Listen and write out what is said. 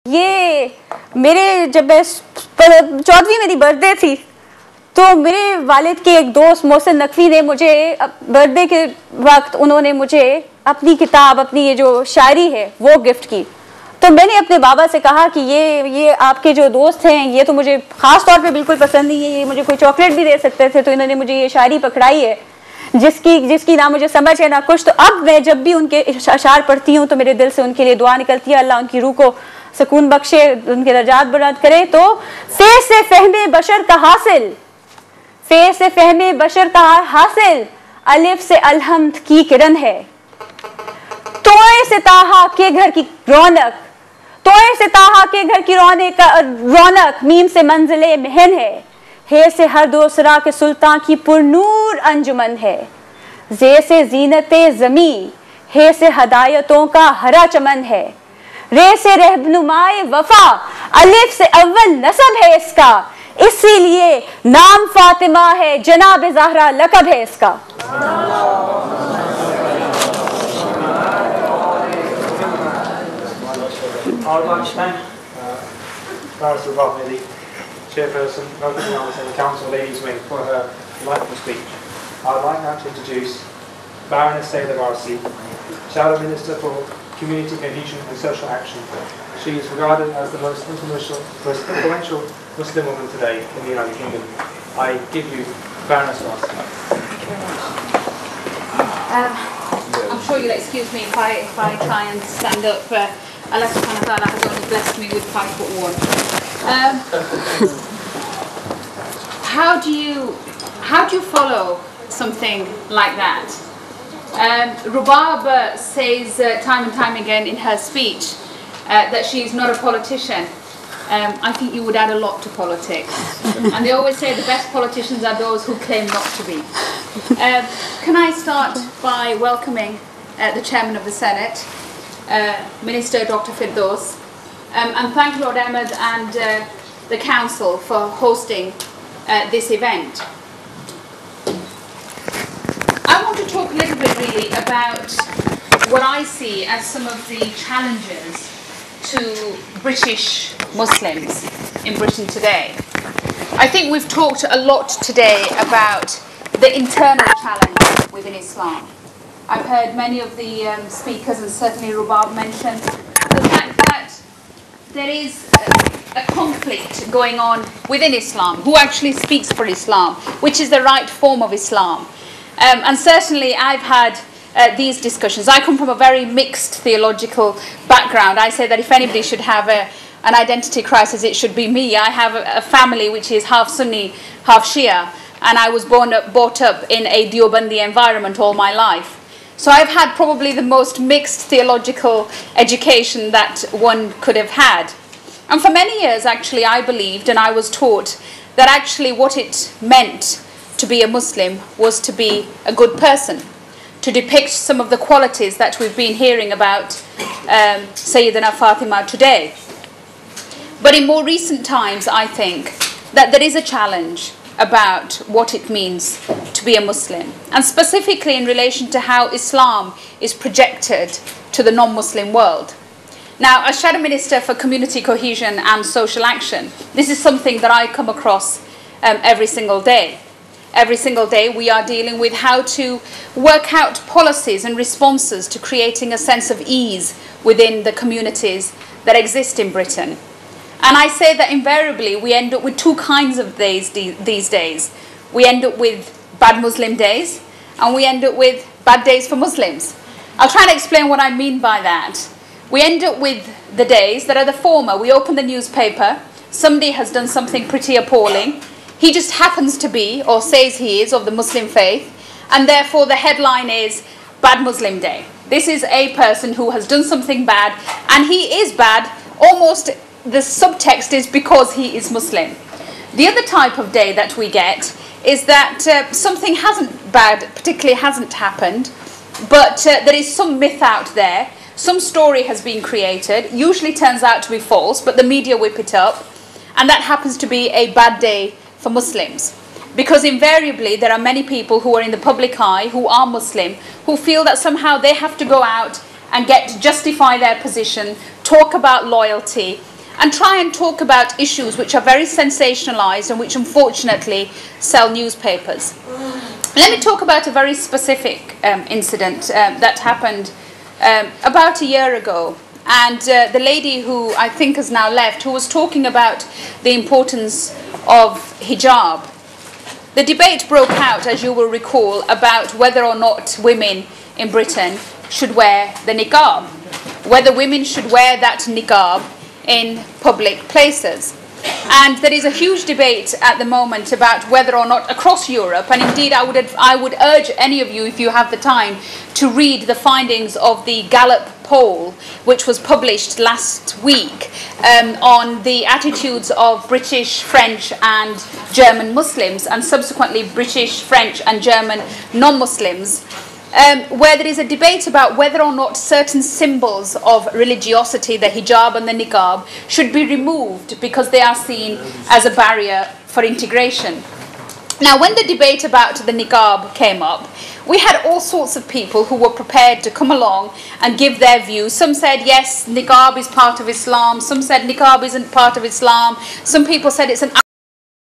ये मेरे जब मैं 14वीं मेरी बर्थडे थी तो मेरे वालिद के एक दोस्त मोहसिन नकवी ने मुझे बर्थडे के वक्त उन्होंने मुझे अपनी किताब, अपनी ये जो शायरी है वो गिफ्ट की। तो मैंने अपने बाबा से कहा कि ये आपके जो दोस्त हैं ये तो मुझे ख़ास तौर पे बिल्कुल पसंद नहीं है, ये मुझे कोई चॉकलेट भी दे सकते थे, तो इन्होंने मुझे ये शायरी पकड़ाई है जिसकी ना मुझे समझ है ना कुछ। तो अब मैं जब भी उनके अशार पढ़ती हूँ तो मेरे दिल से उनके लिए दुआ निकलती है, अल्लाह उनकी रूह को सुकून बख्शे, उनके दर्जात बुलंद करे। तो फे से फहमे बशर का हासिल, फे से फहमे बशर का हासिल, अलिफ से अलहम्द की किरण है। तोए से ताहा के घर की रौनक, तोए से ताहा के घर की रौनक, मीम से मंजिले महन है। हे से हर दूसरा के सुल्तान की पुरनूर अंजुमन है। जे से जीनते जमी, हे से हदायतों का हरा चमन है। रे से रहनुमाए वफा, अलिफ से अव्वल नसब है इसका, इसीलिए नाम फातिमा है, जनाब ज़हरा लक़ब है इसका। I would like to thank Barrister Rodney, the chairperson, representing on the Council Ladies Wing, for her delightful speech. I would like now to introduce Baroness Syeda Fatima, Shadow Minister for Community Cohesion and Social Action. She is regarded as the most influential Muslim woman today in the United Kingdom. I give you Baroness Fatima. I'm sure you'll excuse me if I try and stand up. Allah subhanahu wa ta'ala has only blessed me with 5'1". How do you follow something like that? Rubab says time and time again in her speech that she is not a politician. I think you would add a lot to politics. And they always say the best politicians are those who claim not to be. Can I start by welcoming the Chairman of the Senate, Minister Dr. Firdaus, and thank Lord Ahmed and the Council for hosting this event. I want to talk a little bit really about what I see as some of the challenges to British Muslims in Britain today. I think we've talked a lot today about the internal challenge within Islam. I've heard many of the speakers, and certainly Rubab, mention the fact that there is a conflict going on within Islam. Who actually speaks for Islam? Which is the right form of Islam? And certainly I've had these discussions. I come from a very mixed theological background. I say that if anybody should have an identity crisis, it should be me. I have a family which is half Sunni, half Shia, and I was brought up in a Deobandi environment all my life. So I've had probably the most mixed theological education that one could have had. And for many years, actually, I believed and I was taught that actually what it meant to be a Muslim was to be a good person, to depict some of the qualities that we've been hearing about Syeda Fatima today. But in more recent times, I think that there is a challenge about what it means to be a Muslim, and specifically in relation to how Islam is projected to the non-Muslim world. Now, as Shadow Minister for Community Cohesion and Social Action, this is something that I come across every single day. Every single day we are dealing with how to work out policies and responses to creating a sense of ease within the communities that exist in Britain. And I say that invariably we end up with two kinds of days these days. We end up with bad Muslim days, and we end up with bad days for Muslims. I'll try and explain what I mean by that. We end up with the days that are the former. We open the newspaper, somebody has done something pretty appalling. He just happens to be, or says he is, of the Muslim faith, and therefore the headline is Bad Muslim Day. This is a person who has done something bad, and he is bad, almost the subtext is because he is Muslim. The other type of day that we get is that something particularly hasn't happened, but there is some myth out there, some story has been created, usually turns out to be false, but the media whip it up, and that happens to be a bad day for Muslims. Because invariably there are many people who are in the public eye, who are Muslim, who feel that somehow they have to go out and get to justify their position, talk about loyalty, and try and talk about issues which are very sensationalized and which unfortunately sell newspapers. Let me talk about a very specific incident that happened about a year ago. And the lady who I think has now left, who was talking about the importance of hijab. The debate broke out, as you will recall, about whether or not women in Britain should wear the niqab, whether women should wear that niqab in public places. And there is a huge debate at the moment about whether or not across Europe, and indeed I would urge any of you, if you have the time, to read the findings of the Gallup poll, which was published last week, on the attitudes of British, French and German Muslims, and subsequently British, French and German non-Muslims, where there is a debate about whether or not certain symbols of religiosity, the hijab and the niqab, should be removed because they are seen as a barrier for integration. Now, when the debate about the niqab came up, we had all sorts of people who were prepared to come along and give their view. Some said, yes, niqab is part of Islam. Some said niqab isn't part of Islam. Some people said it's an